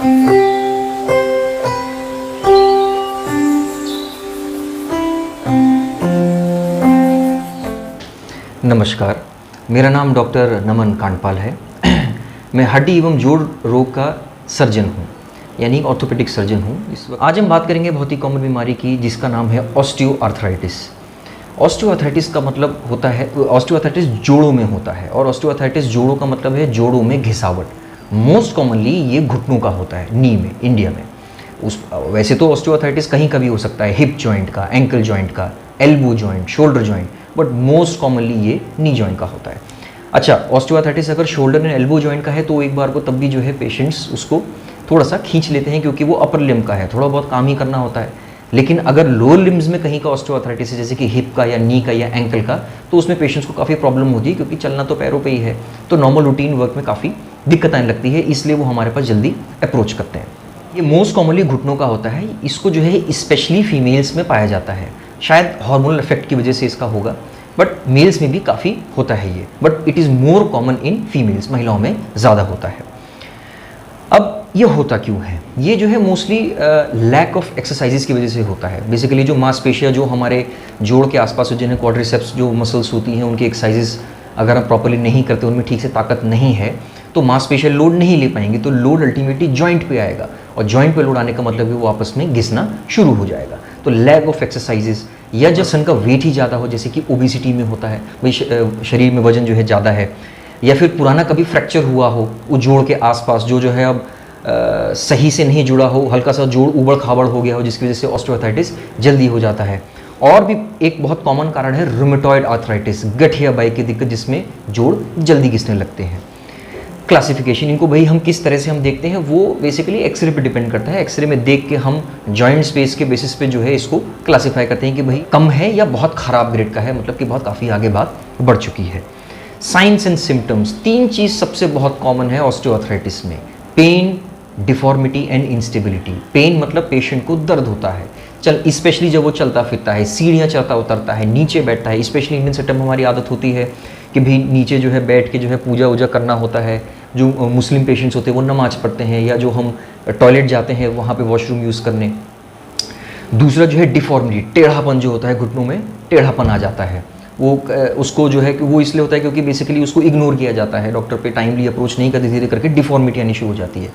नमस्कार, मेरा नाम डॉक्टर नमन कांडपाल है। मैं हड्डी एवं जोड़ रोग का सर्जन हूँ, यानी ऑर्थोपेडिक सर्जन हूँ। आज हम बात करेंगे बहुत ही कॉमन बीमारी की, जिसका नाम है ऑस्टियोआर्थराइटिस। ऑस्टियोआर्थराइटिस का मतलब होता है, ऑस्टियोआर्थराइटिस जोड़ों में होता है, और ऑस्टियोआर्थराइटिस जोड़ों का मतलब है जोड़ों में घिसावट। मोस्ट कॉमनली ये घुटनों का होता है, नी में, इंडिया में। वैसे तो ऑस्टियोआर्थराइटिस कहीं का भी हो सकता है, हिप जॉइंट का, एंकल जॉइंट का, elbow joint, shoulder joint, but most commonly ये नी जॉइंट का होता है। अच्छा, ऑस्टियोआर्थराइटिस अगर शोल्डर एंड एल्बो जॉइंट का है तो एक बार को तब भी जो है पेशेंट्स उसको थोड़ा सा खींच लेते हैं, क्योंकि वो अपर लिम्ब का है, थोड़ा बहुत काम ही करना होता है। लेकिन अगर लोअर लिम्स में कहीं का ऑस्टियोआर्थराइटिस है, जैसे कि हिप का या नी का या एंकल का, तो उसमें पेशेंट्स को काफ़ी प्रॉब्लम होती है, क्योंकि चलना तो पैरों पे ही है, तो नॉर्मल रूटीन वर्क में काफ़ी दिक्कत आने लगती है, इसलिए वो हमारे पास जल्दी अप्रोच करते हैं। ये मोस्ट कॉमनली घुटनों का होता है। इसको जो है स्पेशली फीमेल्स में पाया जाता है, शायद हार्मोनल इफेक्ट की वजह से इसका होगा, बट मेल्स में भी काफ़ी होता है ये, but it is more common in females, महिलाओं में ज़्यादा होता है। अब ये होता क्यों है? ये जो है मोस्टली लैक ऑफ एक्सरसाइजेस की वजह से होता है। बेसिकली जो मांसपेशियाँ जो हमारे जोड़ के आसपास जिन्हें क्वाड्रिसेप्स जो मसल्स होती हैं, उनकी एक्सरसाइजेस अगर हम प्रॉपर्ली नहीं करते, उनमें ठीक से ताकत नहीं है, तो मांसपेशियाँ लोड नहीं ले पाएंगी, तो लोड अल्टीमेटली जॉइंट पे आएगा, और जॉइंट पे लोड आने का मतलब है वो आपस में घिसना शुरू हो जाएगा। तो लैक ऑफ एक्सरसाइजेस, या जब सन का वेट ही ज़्यादा हो, जैसे कि ओबेसिटी में होता है, भाई शरीर में वजन जो है ज़्यादा है, या फिर पुराना कभी फ्रैक्चर हुआ हो, वो जोड़ के आसपास जो है अब सही से नहीं जुड़ा हो, हल्का सा जोड़ उबड़ खाबड़ हो गया हो, जिसकी वजह से ऑस्टियोआर्थराइटिस जल्दी हो जाता है। और भी एक बहुत कॉमन कारण है रूमेटॉइड आर्थराइटिस, गठिया बाई की दिक्कत, जिसमें जोड़ जल्दी घिसने लगते हैं। क्लासिफिकेशन, इनको भाई हम किस तरह से हम देखते हैं, वो बेसिकली एक्सरे पे डिपेंड करता है। एक्सरे में देख के हम जॉइंट स्पेस के बेसिस पे जो है इसको क्लासिफाई करते हैं कि भाई कम है या बहुत ख़राब ग्रेड का है, मतलब कि बहुत काफ़ी आगे बात बढ़ चुकी है। साइंस एंड सिम्टम्स, तीन चीज़ सबसे बहुत कॉमन है ऑस्टियोआर्थराइटिस में: pain, deformity and instability. Pain मतलब पेशेंट को दर्द होता है, स्पेशली जब वो चलता फिरता है, सीढ़ियाँ चढ़ता उतरता है, नीचे बैठता है। स्पेशली इंडियन सेटअप में हमारी आदत होती है कि भाई नीचे जो है बैठ के जो है पूजा वूजा करना होता है। जो मुस्लिम पेशेंट्स होते हैं वो नमाज पढ़ते हैं, या जो हम टॉयलेट जाते हैं वहाँ पे वॉशरूम यूज़ करने। दूसरा जो है डिफॉर्मिटी, टेढ़ापन जो होता है, घुटनों में टेढ़ापन आ जाता है, वो उसको जो है कि वो इसलिए होता है क्योंकि बेसिकली उसको इग्नोर किया जाता है, डॉक्टर पे टाइमली अप्रोच नहीं करते, धीरे करके डिफॉर्मिटी आनी शुरू हो जाती है।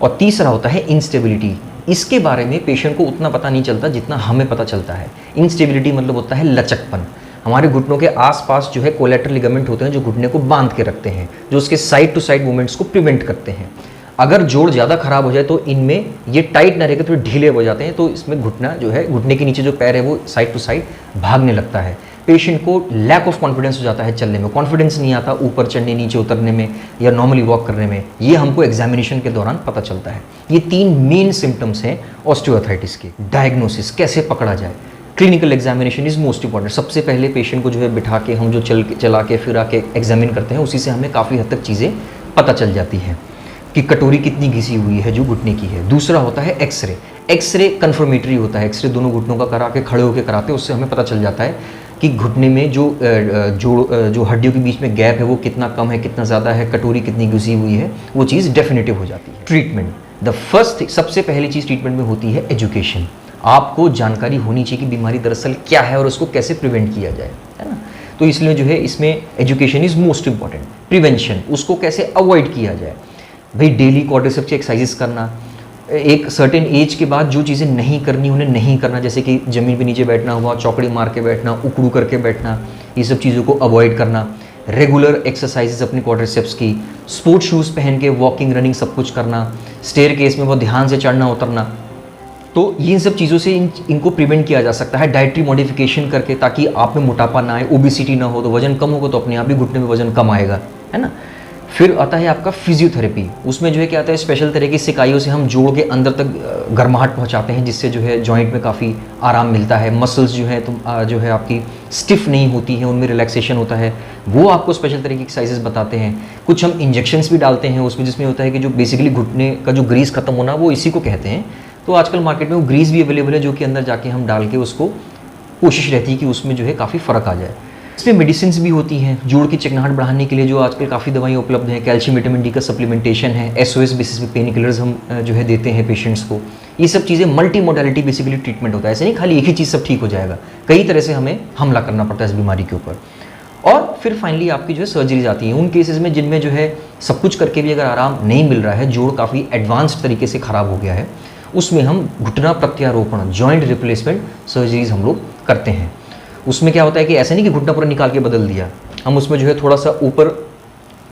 और तीसरा होता है इंस्टेबिलिटी। इसके बारे में पेशेंट को उतना पता नहीं चलता जितना हमें पता चलता है। इंस्टेबिलिटी मतलब होता है लचकपन। हमारे घुटनों के आसपास जो है कोलैटरल लिगामेंट होते हैं, जो घुटने को बांध के रखते हैं, जो उसके साइड टू साइड मूवमेंट्स को प्रिवेंट करते हैं। अगर जोड़ ज़्यादा खराब हो जाए तो इनमें ये टाइट ना रहकर थोड़े ढीले हो जाते हैं, तो इसमें घुटना जो है, घुटने के नीचे जो पैर है वो साइड टू साइड भागने लगता है। पेशेंट को लैक ऑफ कॉन्फिडेंस हो जाता है चलने में, कॉन्फिडेंस नहीं आता ऊपर चढ़ने, नीचे उतरने में, या नॉर्मली वॉक करने में। ये हमको एग्जामिनेशन के दौरान पता चलता है। ये तीन मेन सिम्टम्स हैं ऑस्टियोआर्थराइटिस के। डायग्नोसिस कैसे पकड़ा जाए? Clinical examination is most important. सबसे पहले पेशेंट को जो है बिठा के हम जो चला के फिरा के एग्जामिन करते हैं, उसी से हमें काफ़ी हद तक चीज़ें पता चल जाती हैं कि कटोरी कितनी घिसी हुई है जो घुटने की है। दूसरा होता है एक्सरे। एक्सरे कन्फर्मेटरी होता है, एक्सरे दोनों घुटनों का करा के खड़े होकर कराते हैं, उससे हमें पता चल जाता है कि घुटने में जो हड्डियों के बीच में गैप है वो कितना कम है, कितना ज़्यादा है, कटोरी कितनी घुसी हुई है, वो चीज़ डेफिनेटिव हो जाती है। ट्रीटमेंट, द फर्स्ट, सबसे पहली चीज़ ट्रीटमेंट में होती है एजुकेशन। आपको जानकारी होनी चाहिए कि बीमारी दरअसल क्या है और उसको कैसे प्रिवेंट किया जाए, है ना। तो इसलिए जो है इसमें education is most important. Prevention, उसको कैसे अवॉइड किया जाए, भाई डेली क्वाड्रिसेप्स की एक्सरसाइजेस करना, एक सर्टेन एज के बाद जो चीज़ें नहीं करनी उन्हें नहीं करना, जैसे कि ज़मीन पे नीचे बैठना हुआ, चौकड़ी मार के बैठना, उकड़ू करके बैठना, ये सब चीज़ों को अवॉइड करना। रेगुलर एक्सरसाइजेस अपने क्वाड्रिसेप्स की, स्पोर्ट्स शूज़ पहन के वॉकिंग रनिंग सब कुछ करना, स्टेयर केस में बहुत ध्यान से चढ़ना उतरना। तो ये सब चीज़ों से इनको प्रिवेंट किया जा सकता है डाइटरी मॉडिफिकेशन करके, ताकि आप में मोटापा ना आए, ओबेसिटी ना हो। तो वजन कम होगा तो अपने आप ही घुटने में वजन कम आएगा, है ना। फिर आता है आपका फिजियोथेरेपी। उसमें जो है क्या आता है, स्पेशल तरह की सिकाइयों से हम जोड़ के अंदर तक गर्माहट पहुंचाते हैं, जिससे जो है जॉइंट में काफ़ी आराम मिलता है। मसल्स जो है जो है आपकी स्टिफ नहीं होती हैं, उनमें रिलैक्सेशन होता है। वो आपको स्पेशल तरह की एक्सरसाइजेस बताते हैं। कुछ हम इंजेक्शंस भी डालते हैं उसमें, जिसमें होता है कि जो बेसिकली घुटने का जो ग्रीस खत्म होना, वो इसी को कहते हैं। तो आजकल मार्केट में वो ग्रीस भी अवेलेबल है, जो कि अंदर जाके हम डाल के उसको कोशिश रहती है कि उसमें जो है काफ़ी फ़र्क आ जाए। इसमें मेडिसिन भी होती हैं जोड़ की चिकनाहट बढ़ाने के लिए, जो आजकल काफ़ी दवाइयाँ उपलब्ध हैं। कैल्शियम विटामिन डी का सप्लीमेंटेशन है, एसओएस बेसिस पे पेन किलर्स हम जो है देते हैं पेशेंट्स को। ये सब चीज़ें मल्टी मोडालिटी बेसिकली ट्रीटमेंट होता है, ऐसे नहीं खाली एक ही चीज़ सब ठीक हो जाएगा, कई तरह से हमें हमला करना पड़ता है इस बीमारी के ऊपर। और फिर फाइनली आपकी जो है सर्जरीज आती हैं उन केसेस में जिनमें जो है सब कुछ करके भी अगर आराम नहीं मिल रहा है, जोड़ काफ़ी एडवांस्ड तरीके से ख़राब हो गया है, उसमें हम घुटना प्रत्यारोपण जॉइंट रिप्लेसमेंट सर्जरीज हम लोग करते हैं। उसमें क्या होता है कि ऐसे नहीं कि घुटना पूरा निकाल के बदल दिया, हम उसमें जो है थोड़ा सा ऊपर,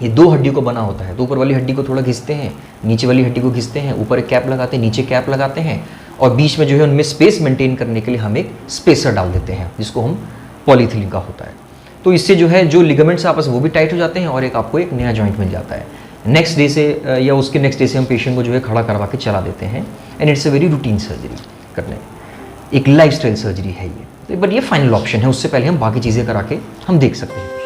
ये 2 हड्डियों को बना होता है, तो ऊपर वाली हड्डी को थोड़ा घिसते हैं, नीचे वाली हड्डी को घिसते हैं, ऊपर एक कैप लगाते हैं, नीचे कैप लगाते हैं, और बीच में जो है उनमें स्पेस मेंटेन करने के लिए हम एक स्पेसर डाल देते हैं जिसको हम पॉलीथिलीन का होता है। तो इससे जो है जो लिगामेंट्स आपस वो भी टाइट हो जाते हैं और एक आपको एक नया जॉइंट मिल जाता है। नेक्स्ट डे से या उसके नेक्स्ट डे से हम पेशेंट को जो है खड़ा करवा के चला देते हैं। And it's a very routine surgery करने, एक लाइफस्टाइल सर्जरी है ये, बट ये फाइनल ऑप्शन है, उससे पहले हम बाकी चीज़ें करा के हम देख सकते हैं।